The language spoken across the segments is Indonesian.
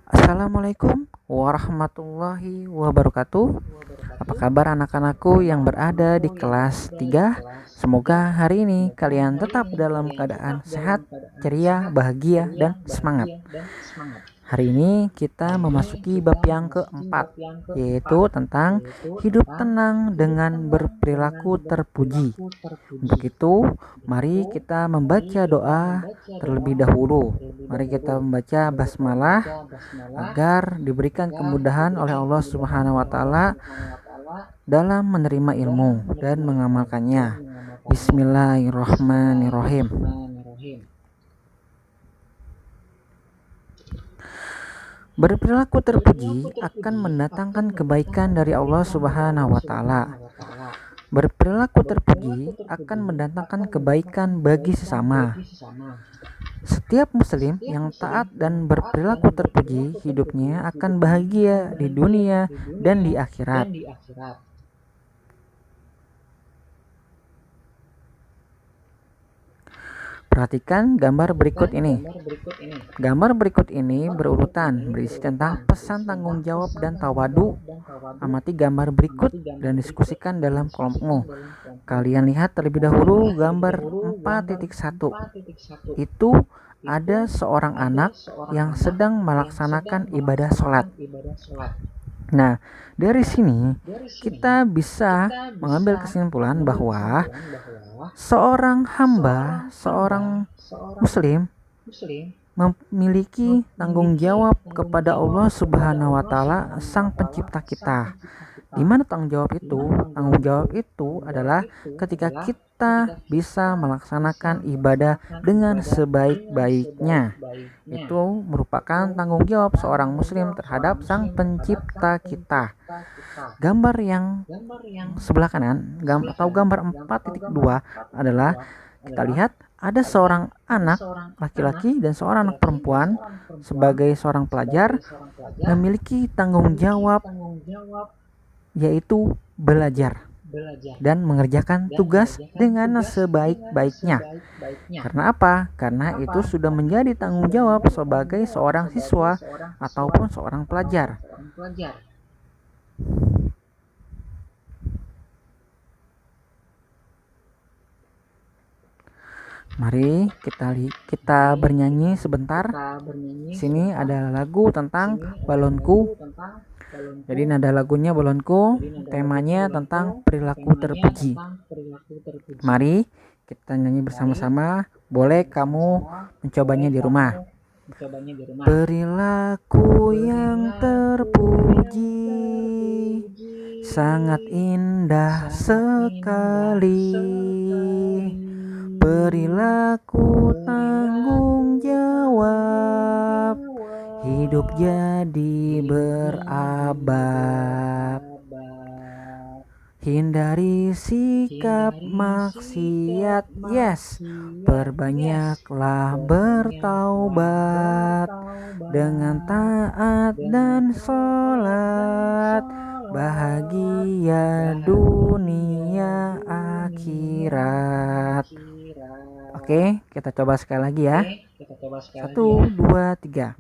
Assalamualaikum warahmatullahi wabarakatuh. Apa kabar anak-anakku yang berada di kelas 3? Semoga hari ini kalian tetap dalam keadaan sehat, ceria, bahagia, dan semangat. Hari ini kita memasuki bab yang keempat, yaitu tentang hidup tenang dengan berperilaku terpuji. Untuk itu, mari kita membaca doa terlebih dahulu. Mari kita membaca basmalah agar diberikan kemudahan oleh Allah Subhanahu wa taala dalam menerima ilmu dan mengamalkannya. Bismillahirrahmanirrahim. Berperilaku terpuji akan mendatangkan kebaikan dari Allah Subhanahu wa taala. Berperilaku terpuji akan mendatangkan kebaikan bagi sesama. Setiap muslim yang taat dan berperilaku terpuji, hidupnya akan bahagia di dunia dan di akhirat. Perhatikan gambar berikut ini. Gambar berikut ini berurutan, berisi tentang pesan tanggung jawab dan tawadu. Amati gambar berikut dan diskusikan dalam kelompokmu. Kalian lihat terlebih dahulu gambar 4.1. Itu ada seorang anak yang sedang melaksanakan ibadah sholat. Nah, dari sini kita bisa mengambil kesimpulan bahwa seorang hamba, seorang muslim memiliki tanggung jawab kepada Allah Subhanahu wa taala, Sang Pencipta kita. Di mana tanggung jawab itu? Tanggung jawab itu adalah ketika kita bisa melaksanakan ibadah dengan sebaik-baiknya. Itu merupakan tanggung jawab seorang muslim terhadap Sang Pencipta kita. Gambar yang sebelah kanan atau gambar 4.2 adalah kita lihat ada seorang anak laki-laki dan seorang anak perempuan sebagai seorang pelajar memiliki tanggung jawab, yaitu belajar dan mengerjakan tugas dengan sebaik-baiknya. Karena apa? Karena itu sudah menjadi tanggung jawab sebagai seorang siswa ataupun seorang pelajar. Mari kita bernyanyi sebentar. Sini ada lagu tentang balonku. Jadi nada lagunya balonku, temanya tentang perilaku terpuji. Mari kita nyanyi bersama-sama. Boleh kamu mencobanya di rumah. Perilaku yang terpuji sangat indah sekali. Perilaku tanggung jawab, hidup jadi berabad. Hindari sikap maksiat, yes. Perbanyaklah bertaubat dengan taat dan sholat. Bahagia dunia akhirat. Oke, kita coba sekali lagi ya. 1, 2, 3.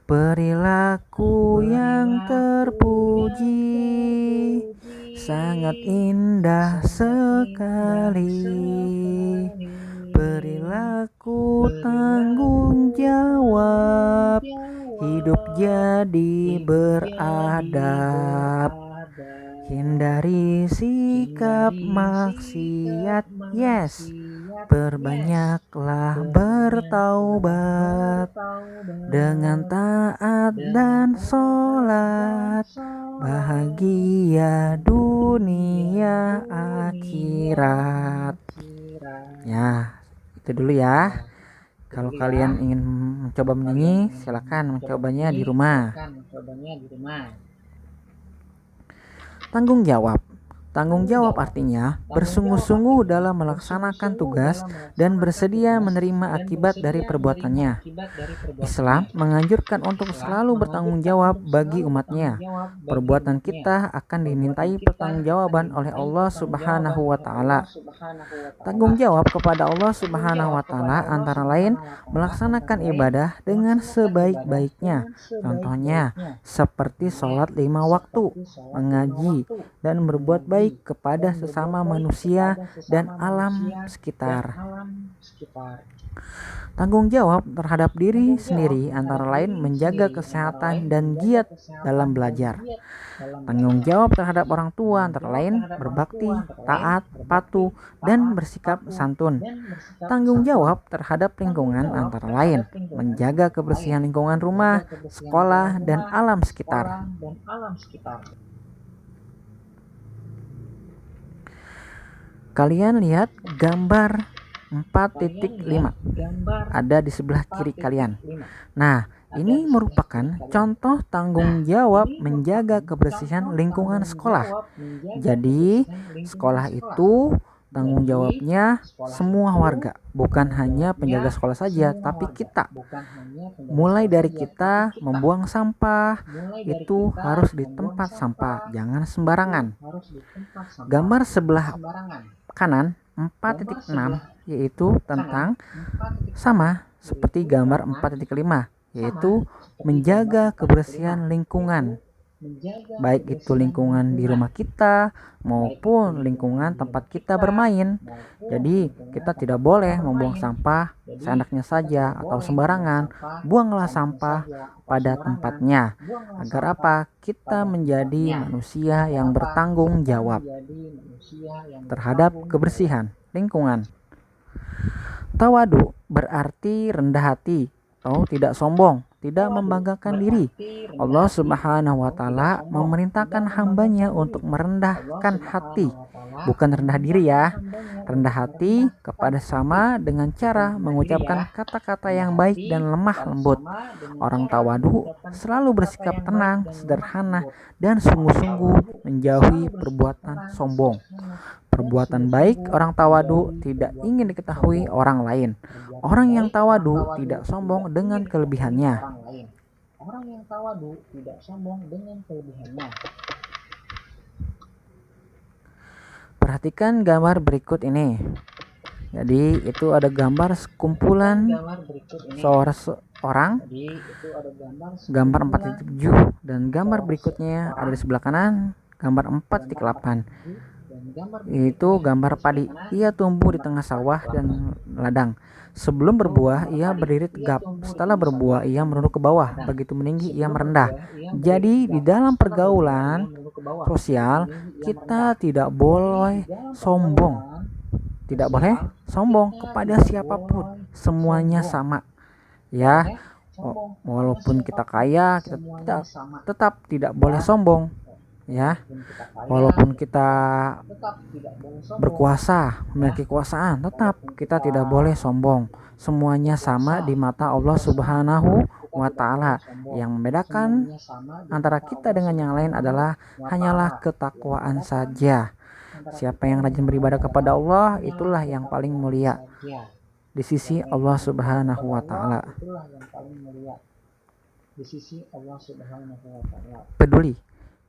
Perilaku yang terpuji sangat indah sekali. Perilaku tanggung jawab, hidup jadi beradab. Hindari sikap maksiat, yes. Perbanyaklah bertaubat dengan taat dan sholat. Bahagia dunia akhirat. Ya, itu dulu ya. Kalau kalian ingin mencoba menyanyi, silakan mencobanya di rumah. Tanggung jawab. Tanggung jawab artinya bersungguh-sungguh dalam melaksanakan tugas dan bersedia menerima akibat dari perbuatannya. Islam menganjurkan untuk selalu bertanggung jawab bagi umatnya. Perbuatan kita akan dimintai pertanggungjawaban oleh Allah Subhanahu wa taala. Tanggung jawab kepada Allah Subhanahu wa taala antara lain melaksanakan ibadah dengan sebaik-baiknya. Contohnya seperti sholat 5 waktu, mengaji, dan berbuat baik kepada sesama manusia dan alam sekitar. Tanggung jawab terhadap diri sendiri antara lain menjaga kesehatan dan giat dalam belajar. Tanggung jawab terhadap orang tua antara lain berbakti, taat, patuh, dan bersikap santun. Tanggung jawab terhadap lingkungan antara lain menjaga kebersihan lingkungan rumah, sekolah, dan alam sekitar. Kalian lihat gambar 4.5 ada di sebelah kiri kalian. Nah, ini merupakan contoh tanggung jawab menjaga kebersihan lingkungan sekolah. Jadi, sekolah itu tanggung jawabnya semua warga, bukan hanya penjaga sekolah saja, tapi kita. Mulai dari kita membuang sampah, itu harus di tempat sampah, jangan sembarangan. Gambar sebelah kanan 4.6 yaitu tentang sama seperti gambar 4.5 yaitu menjaga kebersihan lingkungan, baik itu lingkungan di rumah kita maupun lingkungan tempat kita bermain. Jadi kita tidak boleh membuang sampah seenaknya saja atau sembarangan. Buanglah sampah pada tempatnya. Agar apa? Kita menjadi manusia yang bertanggung jawab terhadap kebersihan lingkungan. Tawadu berarti rendah hati atau tidak sombong, tidak membanggakan diri. Allah Subhanahu wa taala memerintahkan hambanya untuk merendahkan hati, bukan rendah diri ya. Rendah hati kepada sama dengan cara mengucapkan kata-kata yang baik dan lemah lembut. Orang tawadu selalu bersikap tenang, sederhana, dan sungguh-sungguh menjauhi perbuatan sombong. Perbuatan baik orang tawadu tidak ingin diketahui orang lain. Orang yang tawadu tidak sombong dengan kelebihannya. Perhatikan gambar berikut ini. Jadi itu ada gambar sekumpulan seorang, gambar 4.7, dan gambar berikutnya ada di sebelah kanan, gambar 4.8. Itu gambar padi. Ia tumbuh di tengah sawah dan ladang. Sebelum berbuah, ia berdiri tegap. Setelah berbuah, ia menunduk ke bawah. Begitu meninggi, ia merendah. Jadi, di dalam pergaulan sosial, kita tidak boleh sombong. Tidak boleh sombong kepada siapapun. Semuanya sama. Ya, walaupun kita kaya, kita tetap tidak boleh sombong. Ya, walaupun kita berkuasa, memiliki kekuasaan, tetap kita tidak boleh sombong. Semuanya sama di mata Allah Subhanahu wa taala. Yang membedakan antara kita dengan yang lain adalah hanyalah ketakwaan saja. Siapa yang rajin beribadah kepada Allah, itulah yang paling mulia di sisi Allah Subhanahu wa taala.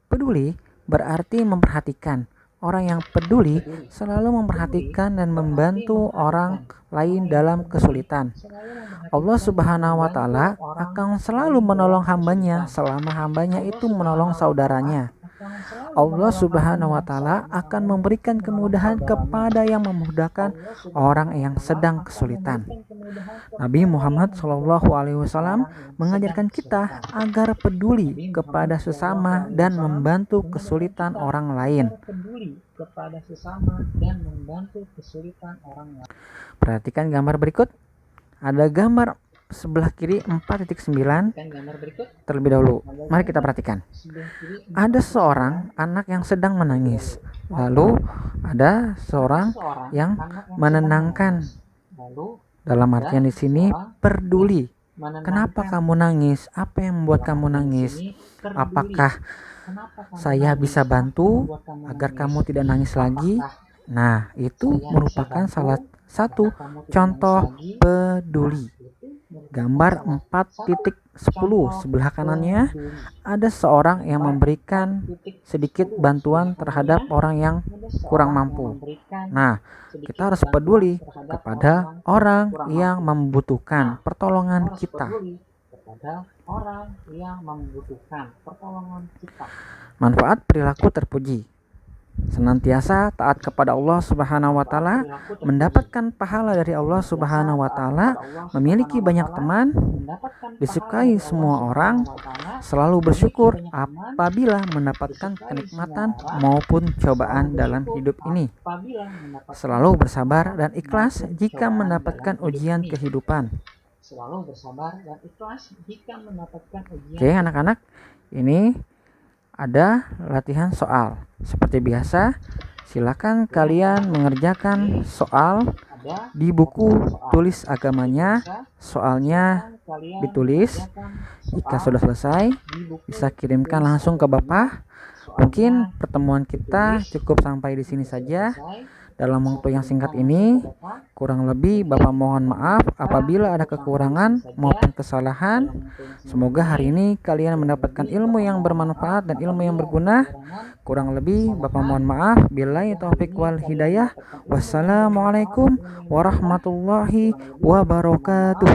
Peduli berarti memperhatikan. Orang yang peduli selalu memperhatikan dan membantu orang lain dalam kesulitan. Allah Subhanahu wa taala akan selalu menolong hambanya selama hambanya itu menolong saudaranya. Allah Subhanahu wa taala akan memberikan kemudahan kepada yang memudahkan orang yang sedang kesulitan. Nabi Muhammad SAW mengajarkan kita agar peduli kepada sesama dan membantu kesulitan orang lain. Perhatikan gambar berikut. Ada gambar sebelah kiri 4.9 terlebih dahulu. Mari kita perhatikan. Ada seorang anak yang sedang menangis. Lalu ada seorang yang menenangkan. Dalam artian di sini peduli, Kenapa kamu nangis? Apa yang membuat kamu nangis? Apakah saya bisa bantu agar kamu tidak nangis lagi? Nah, itu merupakan salah satu contoh peduli. Gambar 4.10 sebelah kanannya ada seorang yang memberikan sedikit bantuan terhadap orang yang kurang mampu. Nah, kita harus peduli kepada orang yang membutuhkan pertolongan kita. Manfaat perilaku terpuji. Senantiasa taat kepada Allah Subhanahu wa taala, mendapatkan pahala dari Allah Subhanahu wa taala, memiliki banyak teman, disukai semua orang, selalu bersyukur apabila mendapatkan kenikmatan maupun cobaan dalam hidup ini. Selalu bersabar dan ikhlas jika mendapatkan ujian kehidupan. Oke, anak-anak, ini ada latihan soal. Seperti biasa, silakan kalian mengerjakan soal di buku tulis agamanya. Soalnya ditulis. Jika sudah selesai, bisa kirimkan langsung ke Bapak. Mungkin pertemuan kita cukup sampai di sini saja. Dalam waktu yang singkat ini, kurang lebih Bapak mohon maaf apabila ada kekurangan maupun kesalahan. Semoga hari ini kalian mendapatkan ilmu yang bermanfaat dan ilmu yang berguna. Kurang lebih Bapak mohon maaf. Billahi taufik wal hidayah. Wassalamualaikum warahmatullahi wabarakatuh.